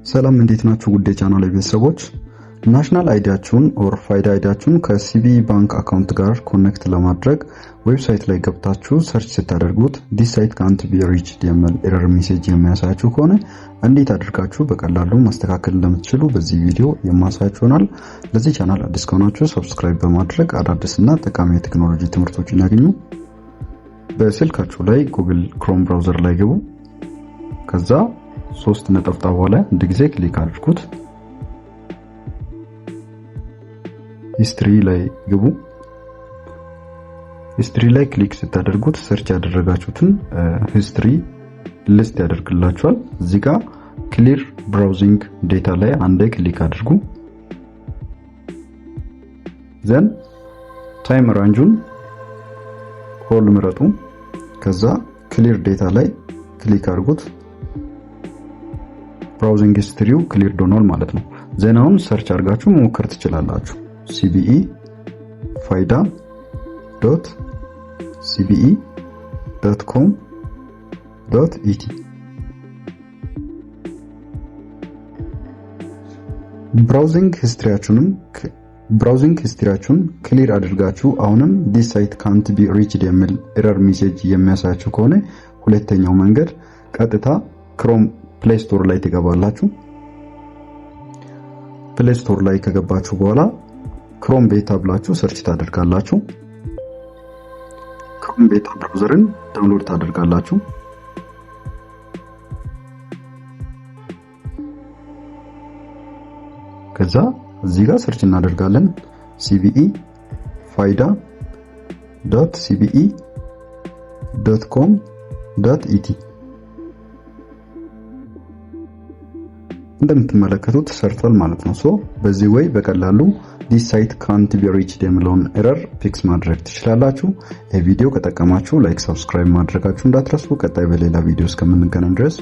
ሰላም እንዴት ናችሁ? ውድ የቻናሌ ቤተሰቦች ናሽናል አይዲያችሁን ኦር ፋይዳ አይዲያችሁን ከሲቢኢ ባንክ አካውንት ጋር ኮኔክት ለማድረግ ዌብሳይት ላይ ገብታችሁ ሰርች ስታደርጉት this site can't be reached የሚል ኤረር ሜሴጅ የሚያሳያችሁ ከሆነ እንዴት አድርጋችሁ በቀላሉ ማስተካከል እንደምትችሉ በዚህ ቪዲዮ የማሳያችሁ ይሆናል። ለዚህ ቻናል አዲስ ከሆናችሁ ሰብስክራይብ በማድረግ አዳዲስና ጠቃሚ የቴክኖሎጂ ትምህርቶችን ያገኙ። በስልካችሁ ላይ ጉግል ክሮም ብራውዘር ላይ ግቡ። ከዛ ሶስት ነጠብጣብ ላይ አንድ ጊዜ ክሊክ አድርጉት። ሂስትሪ ላይ ግቡ። ሂስትሪ ላይ ክሊክ ስታደርጉት ሰርች ያደረጋችሁትን ሂስትሪ ሊስት ያደርግላችኋል። እዚህ ጋር ክሊር ብራውዚንግ ዴታ ላይ አንዴ ክሊክ አድርጉ። ዘን ታይም ራንጁን ሆል ምረጡ። ከዛ ክሊር ዴታ ላይ ክሊክ አድርጉት። ብራውዚንግ ሂስትሪው ክሊር ዶኗል ማለት ነው። ዜናውን ሰርች አድርጋችሁ መሞከር ትችላላችሁ። cbe.cbe.com.et ብራውዚንግ ሂስትሪያችሁን ክሊር አድርጋችሁ አሁንም this site can't be reached የሚል ኤረር ሜሴጅ የሚያሳያችሁ ከሆነ ሁለተኛው መንገድ ቀጥታ ክሮም ፕሌይ ስቶር ላይ ትገባላችሁ። ፕሌይ ስቶር ላይ ከገባችሁ በኋላ ክሮም ቤታ ብላችሁ ሰርች ታደርጋላችሁ። ክሮም ቤታ ብራውዘርን ዳውንሎድ ታደርጋላችሁ። ከዛ እዚህ ጋር ሰርች እናደርጋለን cbe.cbe.com.et እንደምትመለከቱት ሰርቷል ማለት ነው። በዚህ ወይ በቀላሉ this site can't be reached የሚለውን ኤረር ፊክስ ማድረግ ትችላላችሁ። ይህ ቪዲዮ ከጠቀማችሁ ላይክ፣ ሰብስክራይብ ማድረጋችሁ እንዳትረሱ። ቀጣይ በሌላ ቪዲዮ እስከምንገናኝ ድረስ